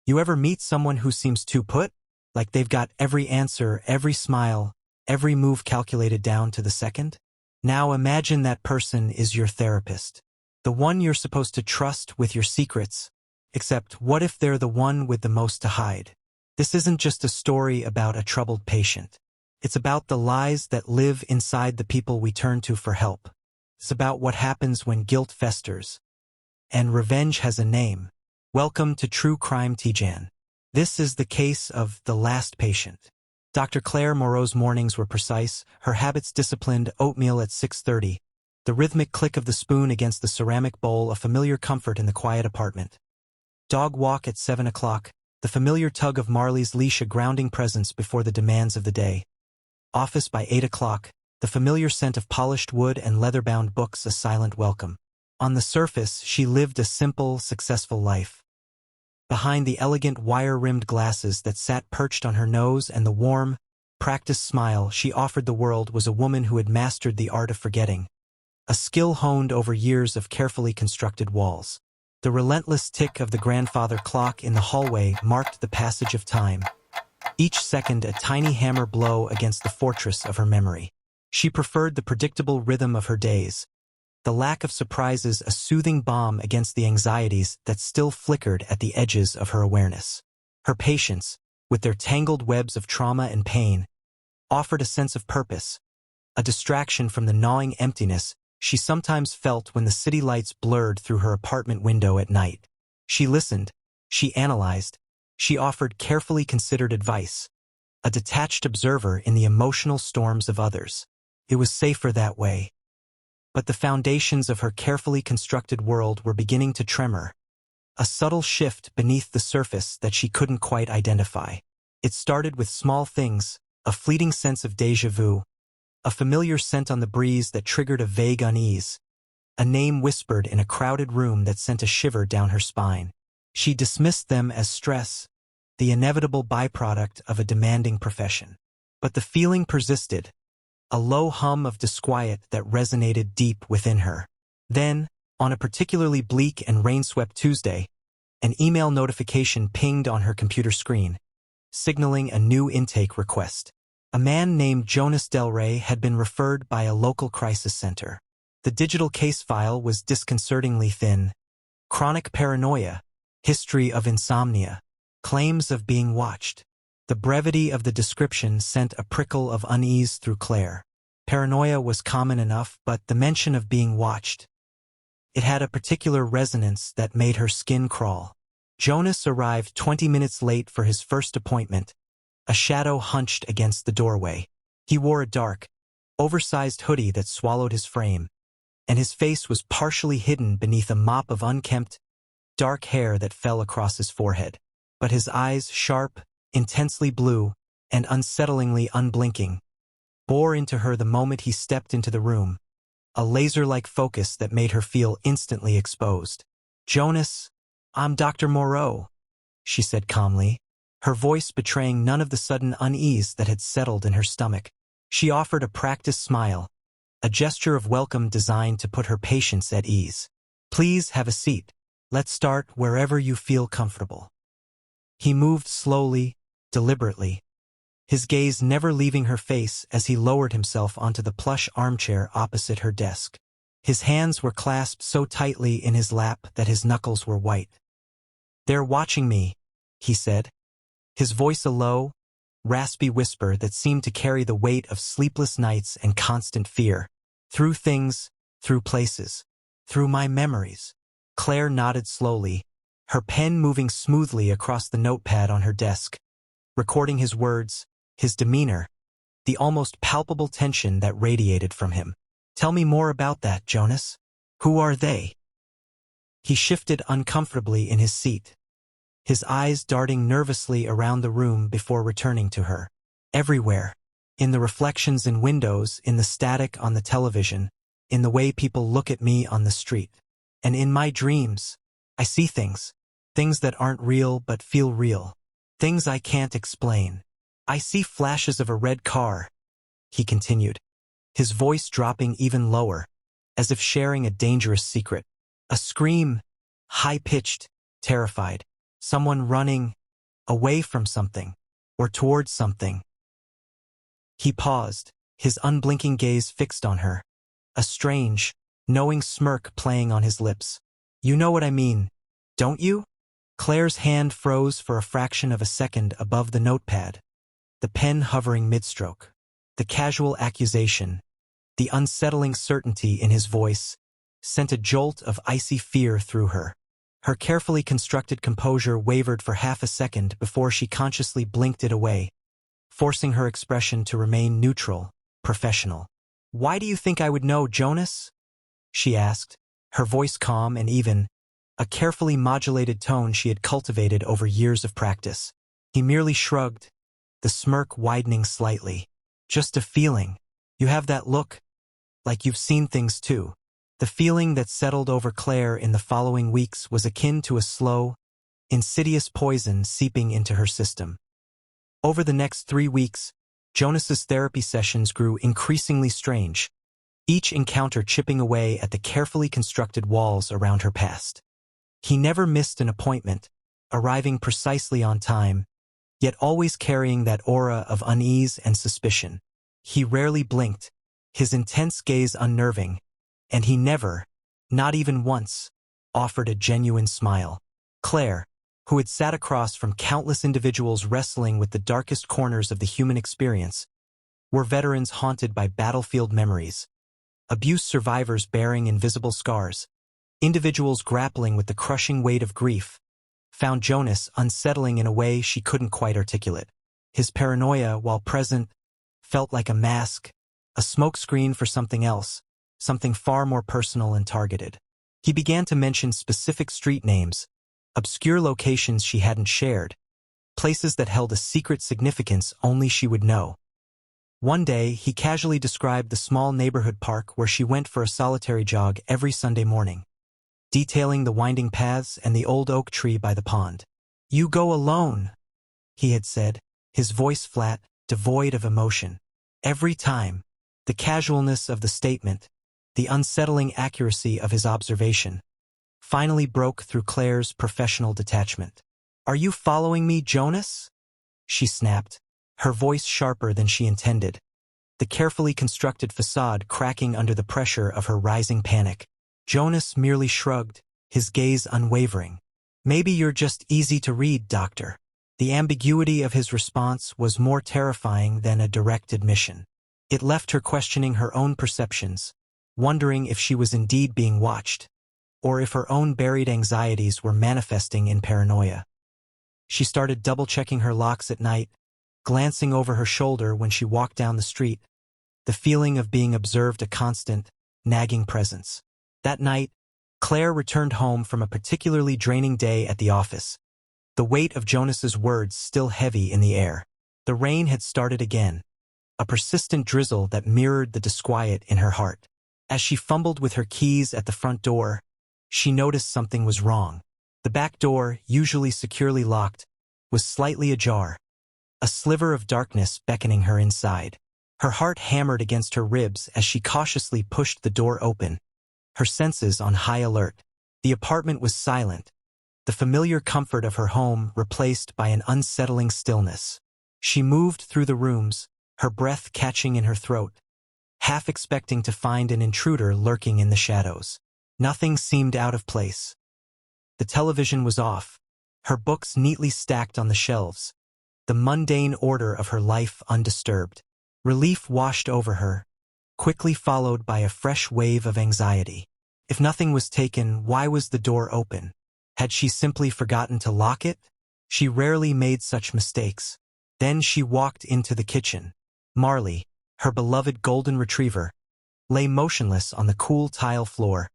You ever meet someone who seems too put? Like they've got every answer, every smile, every move calculated down to the second? Now imagine that person is your therapist. The one you're supposed to trust with your secrets. Except what if they're the one with the most to hide? This isn't just a story about a troubled patient. It's about the lies that live inside the people we turn to for help. It's about what happens when guilt festers. And revenge has a name. Welcome to True Crime Teejan. This is the case of the last patient. Dr. Claire Moreau's mornings were precise, her habits disciplined, oatmeal at 6:30. The rhythmic click of the spoon against the ceramic bowl, a familiar comfort in the quiet apartment. Dog walk at 7 o'clock, the familiar tug of Marley's leash, a grounding presence before the demands of the day. Office by 8 o'clock, the familiar scent of polished wood and leather-bound books, a silent welcome. On the surface, she lived a simple, successful life. Behind the elegant wire-rimmed glasses that sat perched on her nose and the warm, practiced smile she offered the world was a woman who had mastered the art of forgetting. A skill honed over years of carefully constructed walls. The relentless tick of the grandfather clock in the hallway marked the passage of time. Each second a tiny hammer blow against the fortress of her memory. She preferred the predictable rhythm of her days. The lack of surprises, a soothing balm against the anxieties that still flickered at the edges of her awareness. Her patients, with their tangled webs of trauma and pain, offered a sense of purpose, a distraction from the gnawing emptiness she sometimes felt when the city lights blurred through her apartment window at night. She listened, she analyzed, she offered carefully considered advice, a detached observer in the emotional storms of others. It was safer that way. But the foundations of her carefully constructed world were beginning to tremor. A subtle shift beneath the surface that she couldn't quite identify. It started with small things, a fleeting sense of déjà vu, a familiar scent on the breeze that triggered a vague unease, a name whispered in a crowded room that sent a shiver down her spine. She dismissed them as stress, the inevitable byproduct of a demanding profession. But the feeling persisted. A low hum of disquiet that resonated deep within her. Then, on a particularly bleak and rain-swept Tuesday, an email notification pinged on her computer screen, signaling a new intake request. A man named Jonas Delray had been referred by a local crisis center. The digital case file was disconcertingly thin. Chronic paranoia, history of insomnia, claims of being watched. The brevity of the description sent a prickle of unease through Claire. Paranoia was common enough, but the mention of being watched, it had a particular resonance that made her skin crawl. Jonas arrived 20 minutes late for his first appointment. A shadow hunched against the doorway. He wore a dark, oversized hoodie that swallowed his frame, and his face was partially hidden beneath a mop of unkempt, dark hair that fell across his forehead. But his eyes, sharp, intensely blue, and unsettlingly unblinking, bore into her the moment he stepped into the room, a laser-like focus that made her feel instantly exposed. "Jonas, I'm Dr. Moreau," she said calmly, her voice betraying none of the sudden unease that had settled in her stomach. She offered a practiced smile, a gesture of welcome designed to put her patients at ease. "Please have a seat. Let's start wherever you feel comfortable." He moved slowly, deliberately, his gaze never leaving her face as he lowered himself onto the plush armchair opposite her desk. His hands were clasped so tightly in his lap that his knuckles were white. "They're watching me," he said, his voice a low, raspy whisper that seemed to carry the weight of sleepless nights and constant fear. "Through things, through places, through my memories." Claire nodded slowly, her pen moving smoothly across the notepad on her desk, recording his words, his demeanor, the almost palpable tension that radiated from him. "Tell me more about that, Jonas. Who are they?" He shifted uncomfortably in his seat, his eyes darting nervously around the room before returning to her. "Everywhere. In the reflections in windows, in the static on the television, in the way people look at me on the street. And in my dreams, I see things. Things that aren't real but feel real. Things I can't explain. I see flashes of a red car," he continued, his voice dropping even lower, as if sharing a dangerous secret. "A scream, high-pitched, terrified. Someone running away from something or towards something. He paused, his unblinking gaze fixed on her, a strange, knowing smirk playing on his lips. You know what I mean, don't you? Claire's hand froze for a fraction of a second above the notepad, the pen hovering mid-stroke. The casual accusation, the unsettling certainty in his voice, sent a jolt of icy fear through her. Her carefully constructed composure wavered for half a second before she consciously blinked it away, forcing her expression to remain neutral, professional. "Why do you think I would know, Jonas?" she asked, her voice calm and even, a carefully modulated tone she had cultivated over years of practice. He merely shrugged, the smirk widening slightly. "Just a feeling. You have that look, like you've seen things too." The feeling that settled over Claire in the following weeks was akin to a slow, insidious poison seeping into her system. Over the next 3 weeks, Jonas's therapy sessions grew increasingly strange, each encounter chipping away at the carefully constructed walls around her past. He never missed an appointment, arriving precisely on time, yet always carrying that aura of unease and suspicion. He rarely blinked, his intense gaze unnerving, and he never, not even once, offered a genuine smile. Claire, who had sat across from countless individuals wrestling with the darkest corners of the human experience, were veterans haunted by battlefield memories, abuse survivors bearing invisible scars, individuals grappling with the crushing weight of grief, found Jonas unsettling in a way she couldn't quite articulate. His paranoia, while present, felt like a mask, a smokescreen for something else, something far more personal and targeted. He began to mention specific street names, obscure locations she hadn't shared, places that held a secret significance only she would know. One day, he casually described the small neighborhood park where she went for a solitary jog every Sunday morning, detailing the winding paths and the old oak tree by the pond. "You go alone," he had said, his voice flat, devoid of emotion. Every time, the casualness of the statement, the unsettling accuracy of his observation, finally broke through Claire's professional detachment. "Are you following me, Jonas?" she snapped, her voice sharper than she intended, the carefully constructed facade cracking under the pressure of her rising panic. Jonas merely shrugged, his gaze unwavering. "Maybe you're just easy to read, doctor." The ambiguity of his response was more terrifying than a direct admission. It left her questioning her own perceptions, wondering if she was indeed being watched, or if her own buried anxieties were manifesting in paranoia. She started double-checking her locks at night, glancing over her shoulder when she walked down the street, the feeling of being observed a constant, nagging presence. That night, Claire returned home from a particularly draining day at the office, the weight of Jonas's words still heavy in the air. The rain had started again, a persistent drizzle that mirrored the disquiet in her heart. As she fumbled with her keys at the front door, she noticed something was wrong. The back door, usually securely locked, was slightly ajar, a sliver of darkness beckoning her inside. Her heart hammered against her ribs as she cautiously pushed the door open, her senses on high alert. The apartment was silent, the familiar comfort of her home replaced by an unsettling stillness. She moved through the rooms, her breath catching in her throat, half expecting to find an intruder lurking in the shadows. Nothing seemed out of place. The television was off, her books neatly stacked on the shelves, the mundane order of her life undisturbed. Relief washed over her, quickly followed by a fresh wave of anxiety. If nothing was taken, why was the door open? Had she simply forgotten to lock it? She rarely made such mistakes. Then she walked into the kitchen. Marley, her beloved golden retriever, lay motionless on the cool tile floor,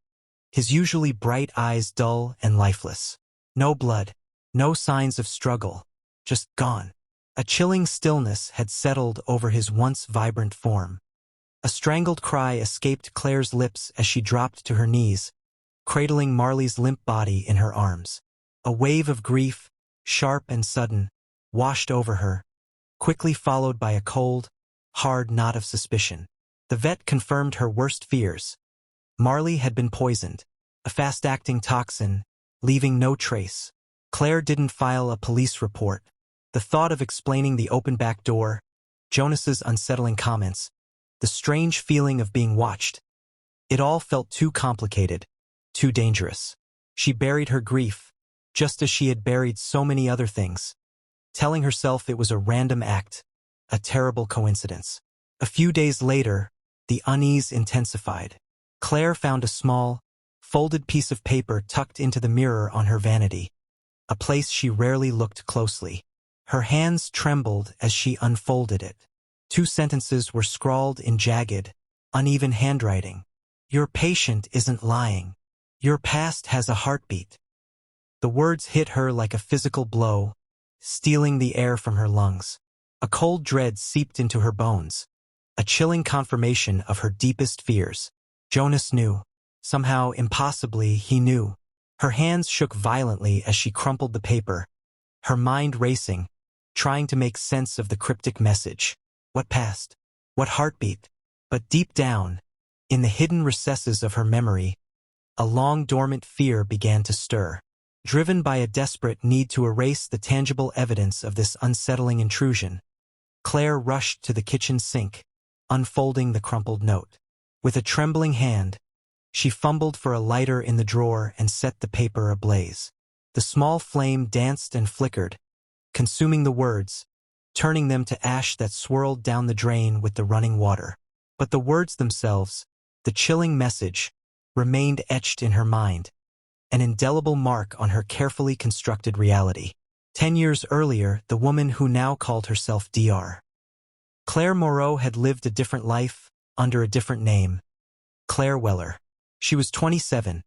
his usually bright eyes dull and lifeless. No blood, no signs of struggle, just gone. A chilling stillness had settled over his once vibrant form. A strangled cry escaped Claire's lips as she dropped to her knees, cradling Marley's limp body in her arms. A wave of grief, sharp and sudden, washed over her, quickly followed by a cold, hard knot of suspicion. The vet confirmed her worst fears. Marley had been poisoned, a fast-acting toxin, leaving no trace. Claire didn't file a police report. The thought of explaining the open back door, Jonas's unsettling comments, the strange feeling of being watched, it all felt too complicated, too dangerous. She buried her grief, just as she had buried so many other things, telling herself it was a random act, a terrible coincidence. A few days later, the unease intensified. Claire found a small, folded piece of paper tucked into the mirror on her vanity, a place she rarely looked closely. Her hands trembled as she unfolded it. 2 sentences were scrawled in jagged, uneven handwriting. Your patient isn't lying. Your past has a heartbeat. The words hit her like a physical blow, stealing the air from her lungs. A cold dread seeped into her bones, a chilling confirmation of her deepest fears. Jonas knew. Somehow, impossibly, he knew. Her hands shook violently as she crumpled the paper, her mind racing, trying to make sense of the cryptic message. What past? What heartbeat? But deep down, in the hidden recesses of her memory, a long-dormant fear began to stir. Driven by a desperate need to erase the tangible evidence of this unsettling intrusion, Claire rushed to the kitchen sink, unfolding the crumpled note. With a trembling hand, she fumbled for a lighter in the drawer and set the paper ablaze. The small flame danced and flickered, consuming the words, turning them to ash that swirled down the drain with the running water. But the words themselves, the chilling message, remained etched in her mind, an indelible mark on her carefully constructed reality. 10 years earlier, the woman who now called herself Dr. Claire Moreau had lived a different life, under a different name, Claire Weller. She was 27,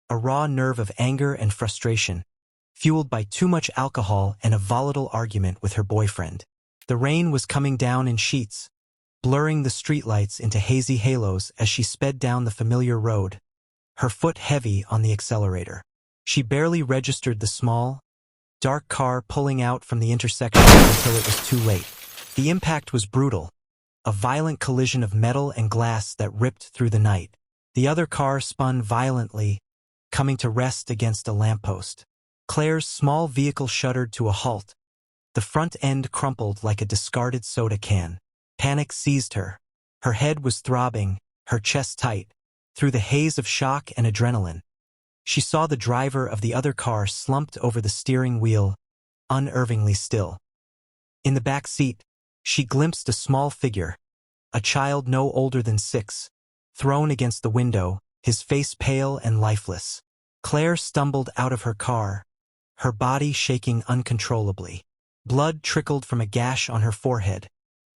a raw nerve of anger and frustration, fueled by too much alcohol and a volatile argument with her boyfriend. The rain was coming down in sheets, blurring the streetlights into hazy halos as she sped down the familiar road, her foot heavy on the accelerator. She barely registered the small, dark car pulling out from the intersection until it was too late. The impact was brutal, a violent collision of metal and glass that ripped through the night. The other car spun violently, coming to rest against a lamppost. Claire's small vehicle shuddered to a halt. The front end crumpled like a discarded soda can. Panic seized her. Her head was throbbing, her chest tight, through the haze of shock and adrenaline. She saw the driver of the other car slumped over the steering wheel, unnervingly still. In the back seat, she glimpsed a small figure, a child no older than 6, thrown against the window, his face pale and lifeless. Claire stumbled out of her car, her body shaking uncontrollably. Blood trickled from a gash on her forehead,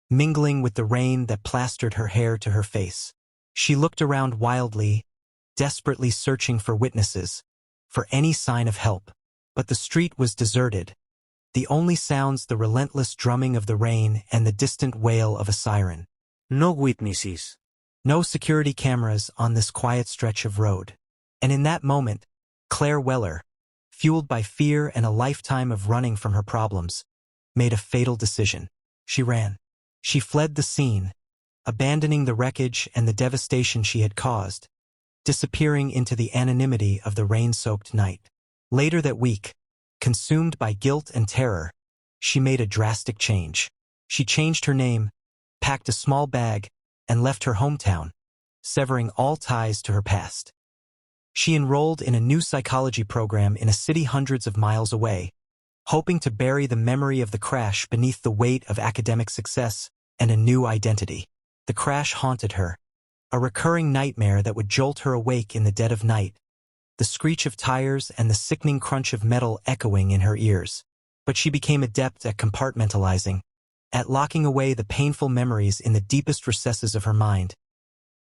mingling with the rain that plastered her hair to her face. She looked around wildly, desperately searching for witnesses, for any sign of help. But the street was deserted. The only sounds the relentless drumming of the rain and the distant wail of a siren. No witnesses. No security cameras on this quiet stretch of road. And in that moment, Claire Weller, fueled by fear and a lifetime of running from her problems, made a fatal decision. She ran. She fled the scene, abandoning the wreckage and the devastation she had caused, disappearing into the anonymity of the rain-soaked night. Later that week, consumed by guilt and terror, she made a drastic change. She changed her name, packed a small bag, and left her hometown, severing all ties to her past. She enrolled in a new psychology program in a city hundreds of miles away, hoping to bury the memory of the crash beneath the weight of academic success and a new identity. The crash haunted her, a recurring nightmare that would jolt her awake in the dead of night, the screech of tires and the sickening crunch of metal echoing in her ears. But she became adept at compartmentalizing, at locking away the painful memories in the deepest recesses of her mind,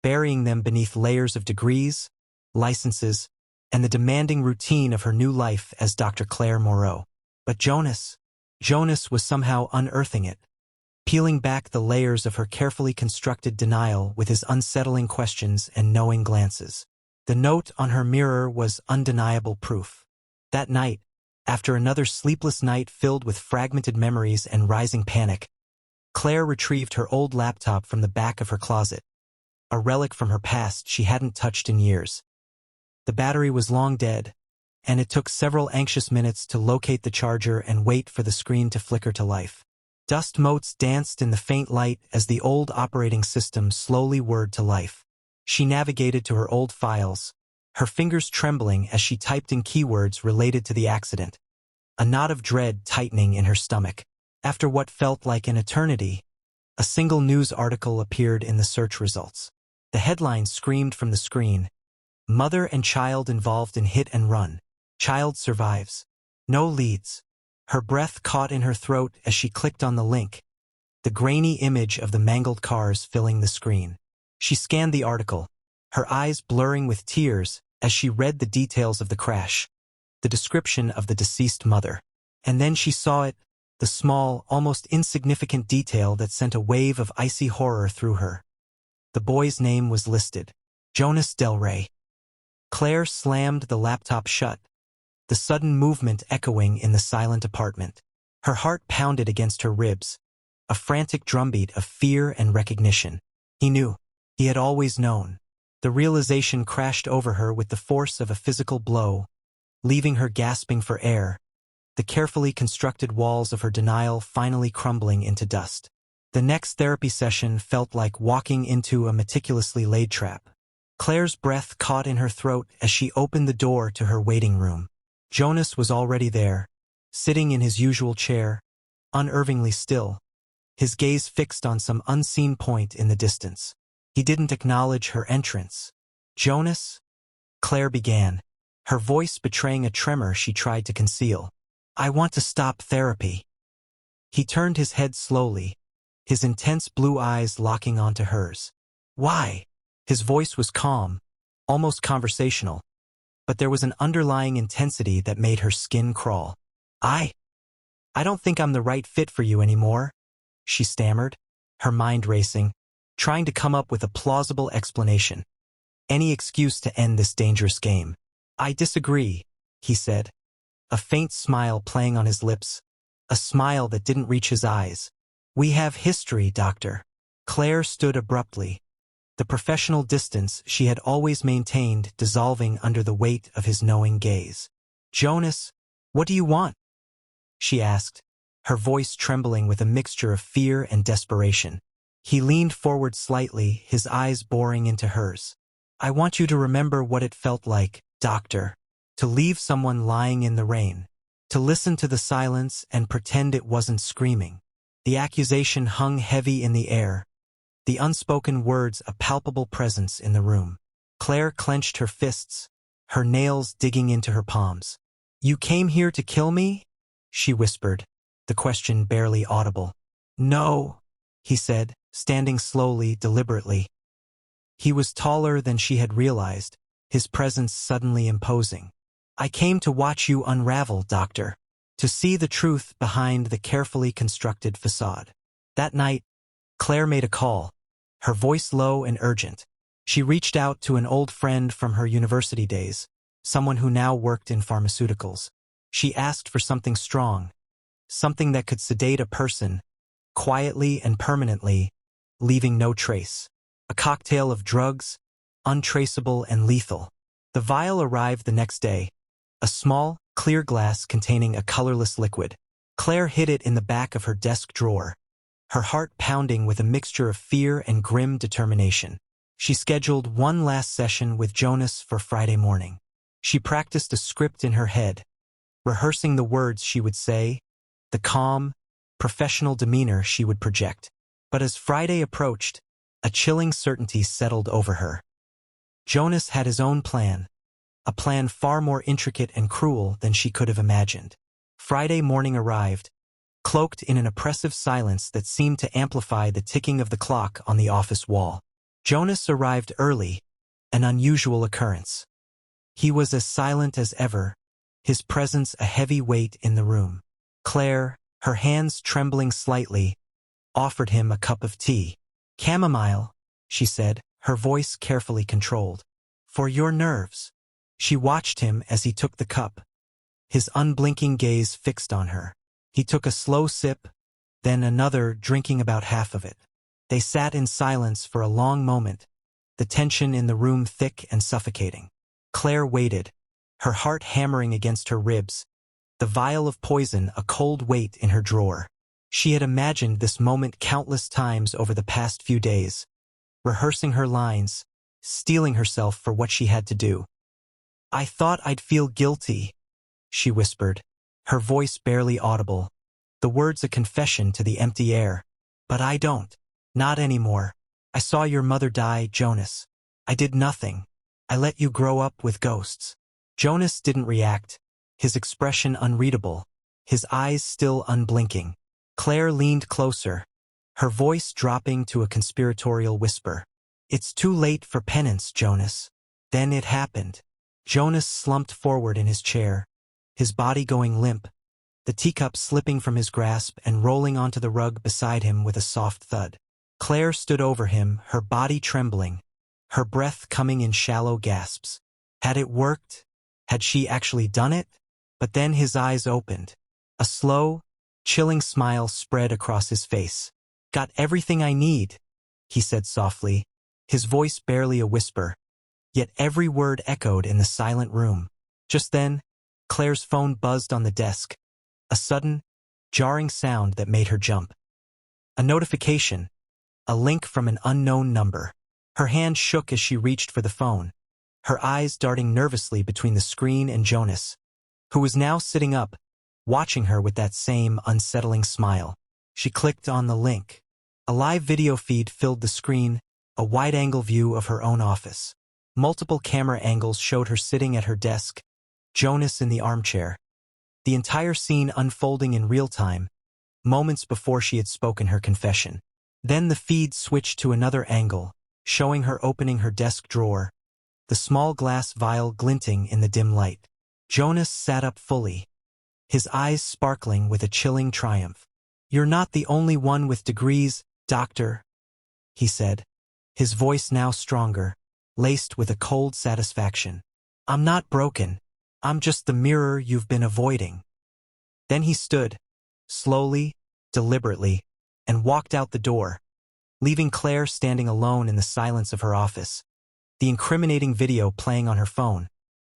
burying them beneath layers of degrees, licenses, and the demanding routine of her new life as Dr. Claire Moreau. But Jonas was somehow unearthing it, peeling back the layers of her carefully constructed denial with his unsettling questions and knowing glances. The note on her mirror was undeniable proof. That night, after another sleepless night filled with fragmented memories and rising panic, Claire retrieved her old laptop from the back of her closet, a relic from her past she hadn't touched in years. The battery was long dead, and it took several anxious minutes to locate the charger and wait for the screen to flicker to life. Dust motes danced in the faint light as the old operating system slowly whirred to life. She navigated to her old files, her fingers trembling as she typed in keywords related to the accident, a knot of dread tightening in her stomach. After what felt like an eternity, a single news article appeared in the search results. The headline screamed from the screen, "Mother and child involved in hit and run. Child survives." No leads. Her breath caught in her throat as she clicked on the link, the grainy image of the mangled cars filling the screen. She scanned the article, her eyes blurring with tears as she read the details of the crash, the description of the deceased mother. And then she saw it, the small, almost insignificant detail that sent a wave of icy horror through her. The boy's name was listed, Jonas Delray. Claire slammed the laptop shut, the sudden movement echoing in the silent apartment. Her heart pounded against her ribs, a frantic drumbeat of fear and recognition. He knew. He had always known. The realization crashed over her with the force of a physical blow, leaving her gasping for air, the carefully constructed walls of her denial finally crumbling into dust. The next therapy session felt like walking into a meticulously laid trap. Claire's breath caught in her throat as she opened the door to her waiting room. Jonas was already there, sitting in his usual chair, unervingly still, his gaze fixed on some unseen point in the distance. He didn't acknowledge her entrance. "Jonas?" Claire began, her voice betraying a tremor she tried to conceal. "I want to stop therapy." He turned his head slowly, his intense blue eyes locking onto hers. "Why?" His voice was calm, almost conversational, but there was an underlying intensity that made her skin crawl. I don't think I'm the right fit for you anymore," she stammered, her mind racing, trying to come up with a plausible explanation. Any excuse to end this dangerous game. "I disagree," he said, a faint smile playing on his lips, a smile that didn't reach his eyes. "We have history, doctor." Claire stood abruptly, the professional distance she had always maintained dissolving under the weight of his knowing gaze. "Jonas, what do you want?" she asked, her voice trembling with a mixture of fear and desperation. He leaned forward slightly, his eyes boring into hers. "I want you to remember what it felt like, doctor, to leave someone lying in the rain, to listen to the silence and pretend it wasn't screaming." The accusation hung heavy in the air, the unspoken words a palpable presence in the room. Claire clenched her fists, her nails digging into her palms. "You came here to kill me?" she whispered, the question barely audible. "No," he said, standing slowly, deliberately. He was taller than she had realized, his presence suddenly imposing. "I came to watch you unravel, doctor, to see the truth behind the carefully constructed facade." That night, Claire made a call, her voice low and urgent. She reached out to an old friend from her university days, someone who now worked in pharmaceuticals. She asked for something strong, something that could sedate a person, quietly and permanently, leaving no trace. A cocktail of drugs, untraceable and lethal. The vial arrived the next day, a small, clear glass containing a colorless liquid. Claire hid it in the back of her desk drawer, her heart pounding with a mixture of fear and grim determination. She scheduled one last session with Jonas for Friday morning. She practiced a script in her head, rehearsing the words she would say, the calm, professional demeanor she would project. But as Friday approached, a chilling certainty settled over her. Jonas had his own plan, a plan far more intricate and cruel than she could have imagined. Friday morning arrived, cloaked in an oppressive silence that seemed to amplify the ticking of the clock on the office wall. Jonas arrived early, an unusual occurrence. He was as silent as ever, his presence a heavy weight in the room. Claire, her hands trembling slightly, offered him a cup of tea. "Chamomile," she said, her voice carefully controlled. "For your nerves." She watched him as he took the cup, his unblinking gaze fixed on her. He took a slow sip, then another, drinking about half of it. They sat in silence for a long moment, the tension in the room thick and suffocating. Claire waited, her heart hammering against her ribs, the vial of poison a cold weight in her drawer. She had imagined this moment countless times over the past few days, rehearsing her lines, steeling herself for what she had to do. "I thought I'd feel guilty," she whispered, her voice barely audible, the words a confession to the empty air. "But I don't. Not anymore. I saw your mother die, Jonas. I did nothing. I let you grow up with ghosts." Jonas didn't react, his expression unreadable, his eyes still unblinking. Claire leaned closer, her voice dropping to a conspiratorial whisper. "It's too late for penance, Jonas." Then it happened. Jonas slumped forward in his chair, his body going limp, the teacup slipping from his grasp and rolling onto the rug beside him with a soft thud. Claire stood over him, her body trembling, her breath coming in shallow gasps. Had it worked? Had she actually done it? But then his eyes opened. A slow, chilling smile spread across his face. "Got everything I need," he said softly, his voice barely a whisper, yet every word echoed in the silent room. Just then, Claire's phone buzzed on the desk, a sudden, jarring sound that made her jump. A notification, a link from an unknown number. Her hand shook as she reached for the phone, her eyes darting nervously between the screen and Jonas, who was now sitting up, watching her with that same unsettling smile. She clicked on the link. A live video feed filled the screen, a wide-angle view of her own office. Multiple camera angles showed her sitting at her desk, Jonas in the armchair. The entire scene unfolding in real time, moments before she had spoken her confession. Then the feed switched to another angle, showing her opening her desk drawer, the small glass vial glinting in the dim light. Jonas sat up fully, his eyes sparkling with a chilling triumph. "You're not the only one with degrees, doctor," he said, his voice now stronger, laced with a cold satisfaction. "I'm not broken. I'm just the mirror you've been avoiding." Then he stood, slowly, deliberately, and walked out the door, leaving Claire standing alone in the silence of her office, the incriminating video playing on her phone,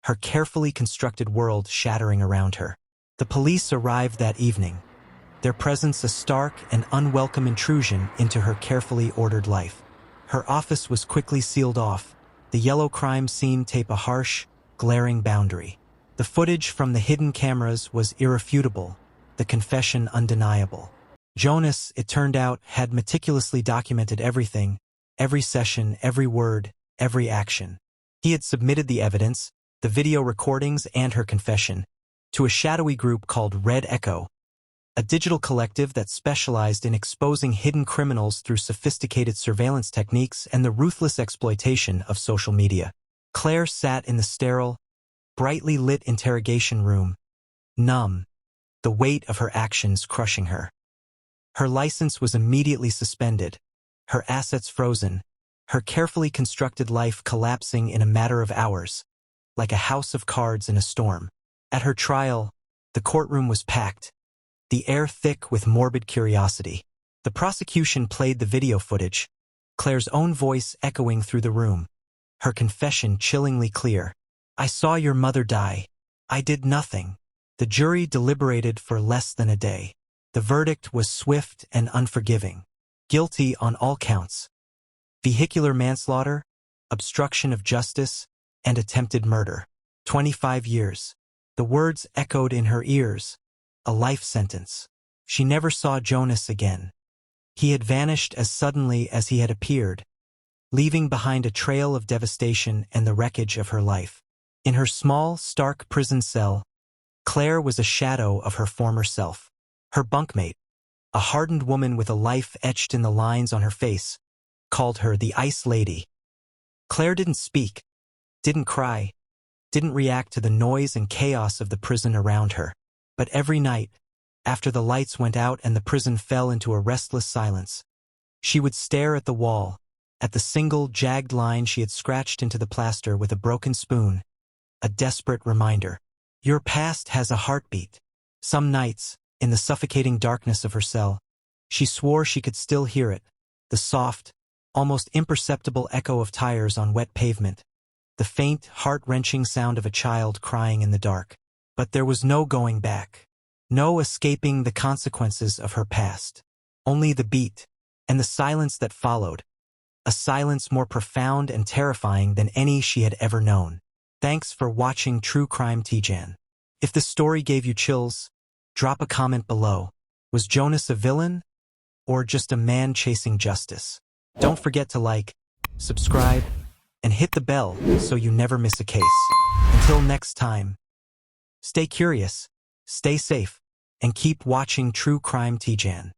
her carefully constructed world shattering around her. The police arrived that evening, their presence a stark and unwelcome intrusion into her carefully ordered life. Her office was quickly sealed off, the yellow crime scene tape a harsh, glaring boundary. The footage from the hidden cameras was irrefutable, the confession undeniable. Jonas, it turned out, had meticulously documented everything, every session, every word, every action. He had submitted the evidence, the video recordings and her confession, to a shadowy group called Red Echo, a digital collective that specialized in exposing hidden criminals through sophisticated surveillance techniques and the ruthless exploitation of social media. Claire sat in the sterile, brightly lit interrogation room, numb, the weight of her actions crushing her. Her license was immediately suspended, her assets frozen, her carefully constructed life collapsing in a matter of hours, like a house of cards in a storm. At her trial, the courtroom was packed, the air thick with morbid curiosity. The prosecution played the video footage, Claire's own voice echoing through the room, her confession chillingly clear. "I saw your mother die. I did nothing." The jury deliberated for less than a day. The verdict was swift and unforgiving. Guilty on all counts. Vehicular manslaughter, obstruction of justice, and attempted murder. 25 years. The words echoed in her ears. A life sentence. She never saw Jonas again. He had vanished as suddenly as he had appeared, leaving behind a trail of devastation and the wreckage of her life. In her small, stark prison cell, Claire was a shadow of her former self. Her bunkmate, a hardened woman with a life etched in the lines on her face, called her the Ice Lady. Claire didn't speak, didn't cry, didn't react to the noise and chaos of the prison around her. But every night, after the lights went out and the prison fell into a restless silence, she would stare at the wall, at the single jagged line she had scratched into the plaster with a broken spoon, a desperate reminder. Your past has a heartbeat. Some nights, in the suffocating darkness of her cell, she swore she could still hear it, the soft, almost imperceptible echo of tires on wet pavement, the the faint, heart-wrenching sound of a child crying in the dark. But there was no going back. No escaping the consequences of her past. Only the beat, and the silence that followed. A silence more profound and terrifying than any she had ever known. Thanks for watching True Crime Teejan. If the story gave you chills, drop a comment below. Was Jonas a villain, or just a man chasing justice? Don't forget to like, subscribe, and hit the bell so you never miss a case. Until next time, stay curious, stay safe, and keep watching True Crime Teejan.